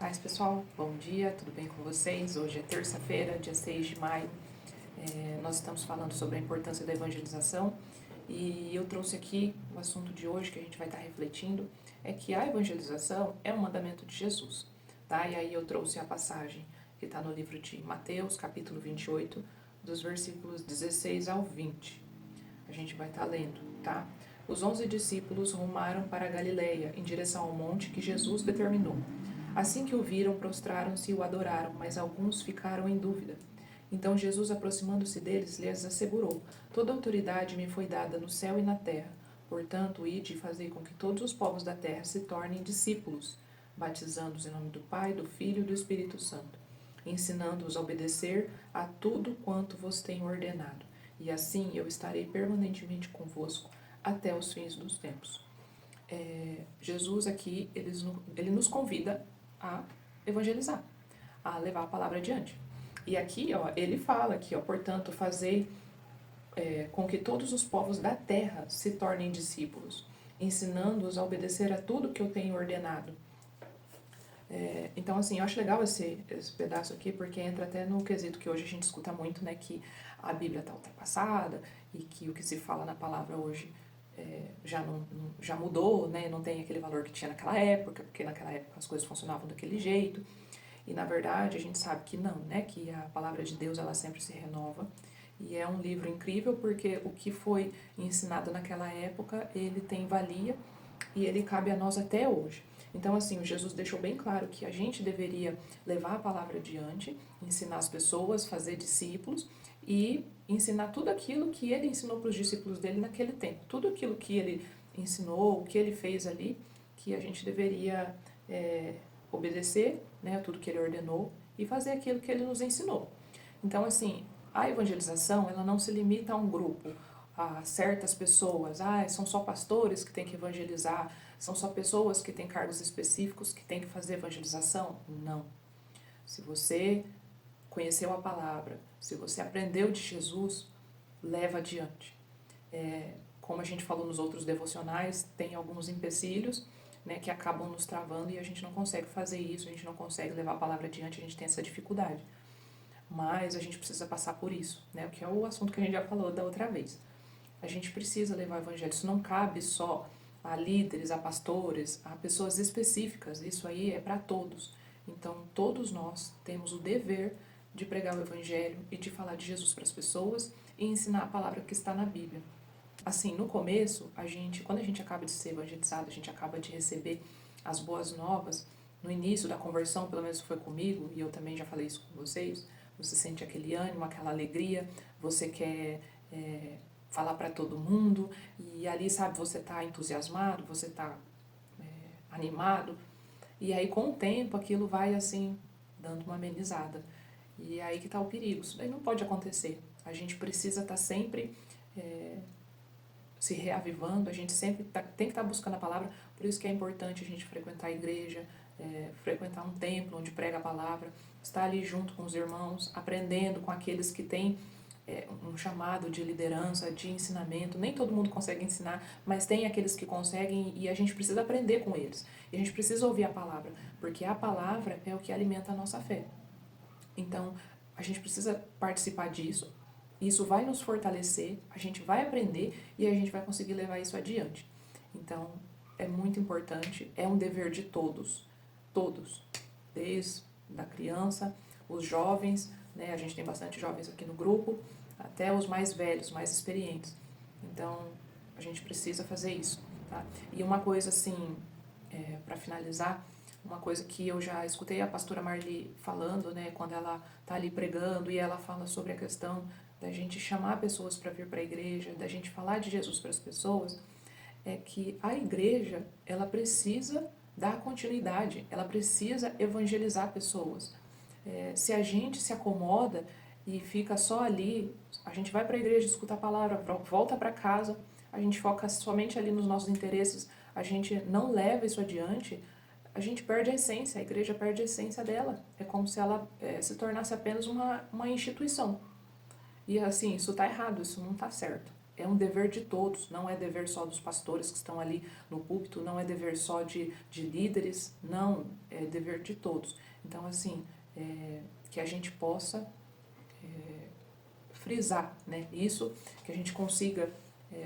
Paz, pessoal, bom dia, tudo bem com vocês? Hoje é terça-feira, dia 6 de maio. Nós estamos falando sobre a importância da evangelização e eu trouxe aqui o assunto de hoje que a gente vai estar refletindo, é que a evangelização é um mandamento de Jesus, tá? E aí eu trouxe a passagem que está no livro de Mateus, capítulo 28, dos versículos 16 ao 20. A gente vai estar lendo, tá? Os 11 discípulos rumaram para a Galileia, em direção ao monte que Jesus determinou. Assim que o viram, prostraram-se e o adoraram, mas alguns ficaram em dúvida. Então Jesus, aproximando-se deles, lhes assegurou: Toda autoridade me foi dada no céu e na terra. Portanto, ide e fazei com que todos os povos da terra se tornem discípulos, batizando-os em nome do Pai, do Filho e do Espírito Santo, ensinando-os a obedecer a tudo quanto vos tenho ordenado. E assim eu estarei permanentemente convosco até os fins dos tempos. Jesus aqui, ele nos convida a evangelizar, a levar a palavra adiante. E aqui, ó, ele fala aqui, ó, portanto, fazei com que todos os povos da terra se tornem discípulos, ensinando-os a obedecer a tudo que eu tenho ordenado. Então, assim, eu acho legal esse pedaço aqui, porque entra até no quesito que hoje a gente escuta muito, né, que a Bíblia está ultrapassada e que o que se fala na palavra hoje já mudou, né, não tem aquele valor que tinha naquela época, porque naquela época as coisas funcionavam daquele jeito. E, na verdade, a gente sabe que não, né, que a palavra de Deus, ela sempre se renova. E é um livro incrível porque o que foi ensinado naquela época, ele tem valia e ele cabe a nós até hoje. Então, assim, o Jesus deixou bem claro que a gente deveria levar a palavra adiante, ensinar as pessoas, fazer discípulos e ensinar tudo aquilo que ele ensinou para os discípulos dele naquele tempo. Tudo aquilo que ele ensinou, o que ele fez ali, que a gente deveria obedecer, né, tudo que ele ordenou e fazer aquilo que ele nos ensinou. Então, assim, a evangelização, ela não se limita a um grupo, a certas pessoas. São só pastores que têm que evangelizar, são só pessoas que têm cargos específicos que têm que fazer evangelização? Não. Se você conheceu a palavra, se você aprendeu de Jesus, leva adiante. Como a gente falou nos outros devocionais, tem alguns empecilhos, né, que acabam nos travando e a gente não consegue fazer isso, a gente não consegue levar a palavra adiante, a gente tem essa dificuldade. Mas a gente precisa passar por isso, né, que é o assunto que a gente já falou da outra vez. A gente precisa levar o evangelho, isso não cabe só a líderes, a pastores, a pessoas específicas, isso aí é para todos. Então, todos nós temos o dever de pregar o evangelho e de falar de Jesus para as pessoas e ensinar a palavra que está na Bíblia. Assim, no começo, quando a gente acaba de ser evangelizado, a gente acaba de receber as boas novas, no início da conversão, pelo menos foi comigo, e eu também já falei isso com vocês, você sente aquele ânimo, aquela alegria, você quer falar para todo mundo, e ali, sabe, você está entusiasmado, você está animado, e aí com o tempo aquilo vai assim, dando uma amenizada. E é aí que está o perigo, isso daí não pode acontecer. A gente precisa estar sempre se reavivando, a gente sempre tem que estar buscando a palavra, por isso que é importante a gente frequentar a igreja, frequentar um templo onde prega a palavra, estar ali junto com os irmãos, aprendendo com aqueles que têm um chamado de liderança, de ensinamento. Nem todo mundo consegue ensinar, mas tem aqueles que conseguem e a gente precisa aprender com eles. E a gente precisa ouvir a palavra, porque a palavra é o que alimenta a nossa fé. Então, a gente precisa participar disso. Isso vai nos fortalecer, a gente vai aprender e a gente vai conseguir levar isso adiante. Então, é muito importante, é um dever de todos, todos, desde a criança, os jovens, né? A gente tem bastante jovens aqui no grupo, até os mais velhos, mais experientes. Então, a gente precisa fazer isso, tá? E uma coisa assim, para finalizar, uma coisa que eu já escutei a pastora Marli falando, né, quando ela tá ali pregando e ela fala sobre a questão da gente chamar pessoas para vir para a igreja, da gente falar de Jesus para as pessoas, é que a igreja, ela precisa dar continuidade, ela precisa evangelizar pessoas. Se a gente se acomoda e fica só ali, a gente vai para a igreja, escuta a palavra, volta para casa, a gente foca somente ali nos nossos interesses, a gente não leva isso adiante, a gente perde a essência, a igreja perde a essência dela. É como se ela se tornasse apenas uma instituição. E assim, isso está errado, isso não está certo. é um dever de todos, não é dever só dos pastores que estão ali no púlpito, não é dever só de líderes, não, é dever de todos. Então, assim, que a gente possa frisar, né, isso, que a gente consiga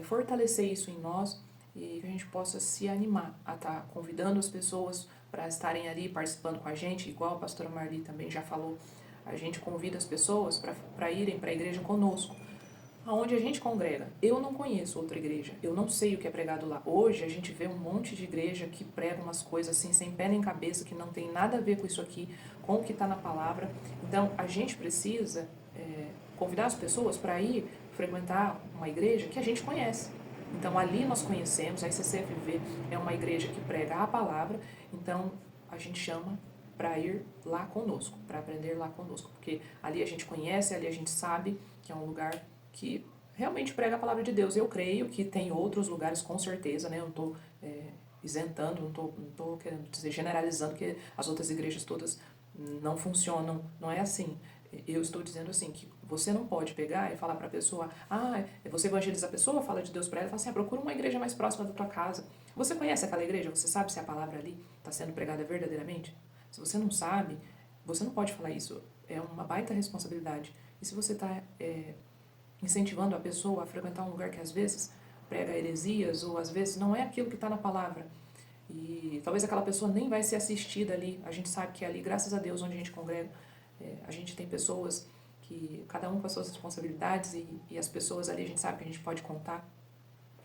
fortalecer isso em nós e que a gente possa se animar a estar convidando as pessoas para estarem ali participando com a gente, igual a pastora Marli também já falou, a gente convida as pessoas para irem para a igreja conosco, aonde a gente congrega. Eu não conheço outra igreja, eu não sei o que é pregado lá. Hoje a gente vê um monte de igreja que prega umas coisas assim, sem pé nem cabeça, que não tem nada a ver com isso aqui, com o que está na palavra. Então a gente precisa convidar as pessoas para ir frequentar uma igreja que a gente conhece. Então ali nós conhecemos, a ICCFV é uma igreja que prega a palavra, então a gente chama para ir lá conosco, para aprender lá conosco, porque ali a gente conhece, ali a gente sabe que é um lugar que realmente prega a palavra de Deus. Eu creio que tem outros lugares, com certeza, né? Eu não estou isentando, não tô querendo dizer, generalizando que as outras igrejas todas não funcionam, não é assim. Eu estou dizendo assim, que você não pode pegar e falar para a pessoa, você evangeliza a pessoa, fala de Deus para ela, fala assim, procura uma igreja mais próxima da tua casa. Você conhece aquela igreja? Você sabe se a palavra ali está sendo pregada verdadeiramente? Se você não sabe, você não pode falar isso. É uma baita responsabilidade. E se você está incentivando a pessoa a frequentar um lugar que às vezes prega heresias ou às vezes não é aquilo que está na palavra, e talvez aquela pessoa nem vai ser assistida ali. A gente sabe que ali, graças a Deus, onde a gente congrega, a gente tem pessoas que, cada um com as suas responsabilidades, e as pessoas ali a gente sabe que a gente pode contar.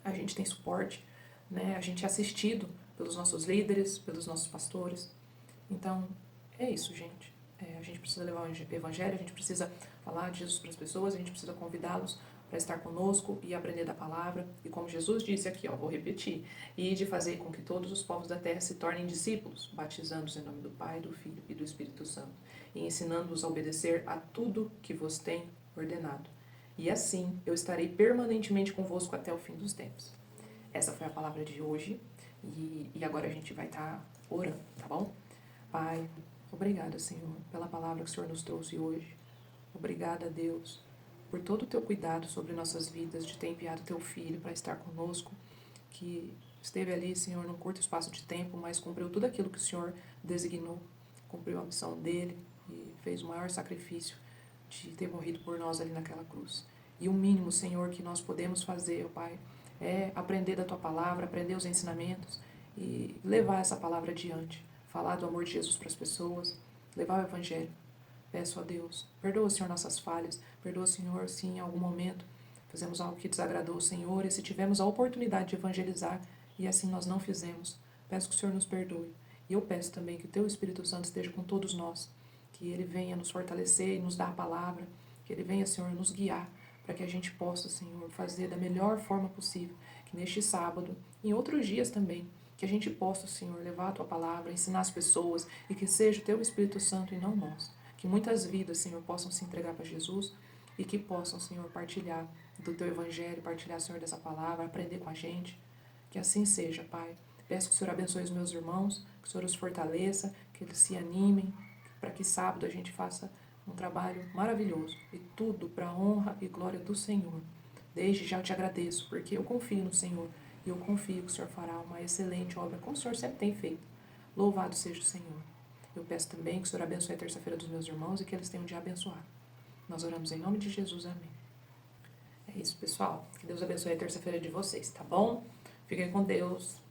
A gente tem suporte, né? A gente é assistido pelos nossos líderes, pelos nossos pastores. Então, é isso, gente. A gente precisa levar o evangelho, a gente precisa falar de Jesus para as pessoas, a gente precisa convidá-los para estar conosco e aprender da palavra. E como Jesus disse aqui, vou repetir, e de fazer com que todos os povos da terra se tornem discípulos, batizando-os em nome do Pai, do Filho e do Espírito Santo, e ensinando-os a obedecer a tudo que vos tem ordenado. E assim eu estarei permanentemente convosco até o fim dos tempos. Essa foi a palavra de hoje, e agora a gente vai estar orando, tá bom? Pai, obrigada, Senhor, pela palavra que o Senhor nos trouxe hoje. Obrigada, Deus, por todo o teu cuidado sobre nossas vidas, de ter enviado teu Filho para estar conosco, que esteve ali, Senhor, num curto espaço de tempo, mas cumpriu tudo aquilo que o Senhor designou, cumpriu a missão dele e fez o maior sacrifício de ter morrido por nós ali naquela cruz. E o mínimo, Senhor, que nós podemos fazer, ó Pai, é aprender da tua palavra, aprender os ensinamentos e levar essa palavra adiante, falar do amor de Jesus para as pessoas, levar o evangelho. Peço a Deus, perdoa, Senhor, nossas falhas, perdoa, Senhor, se em algum momento fizemos algo que desagradou o Senhor, e se tivemos a oportunidade de evangelizar e assim nós não fizemos, peço que o Senhor nos perdoe. E eu peço também que o teu Espírito Santo esteja com todos nós, que ele venha nos fortalecer e nos dar a palavra, que ele venha, Senhor, nos guiar, para que a gente possa, Senhor, fazer da melhor forma possível, que neste sábado, e em outros dias também, que a gente possa, Senhor, levar a tua palavra, ensinar as pessoas, e que seja o teu Espírito Santo e não nós. Que muitas vidas, Senhor, possam se entregar para Jesus e que possam, Senhor, partilhar do teu evangelho, partilhar, Senhor, dessa palavra, aprender com a gente. Que assim seja, Pai. Peço que o Senhor abençoe os meus irmãos, que o Senhor os fortaleça, que eles se animem, para que sábado a gente faça um trabalho maravilhoso e tudo para a honra e glória do Senhor. Desde já eu te agradeço, porque eu confio no Senhor e eu confio que o Senhor fará uma excelente obra, como o Senhor sempre tem feito. Louvado seja o Senhor. Eu peço também que o Senhor abençoe a terça-feira dos meus irmãos e que eles tenham um dia abençoado. Nós oramos em nome de Jesus, amém. É isso, pessoal. Que Deus abençoe a terça-feira de vocês, tá bom? Fiquem com Deus.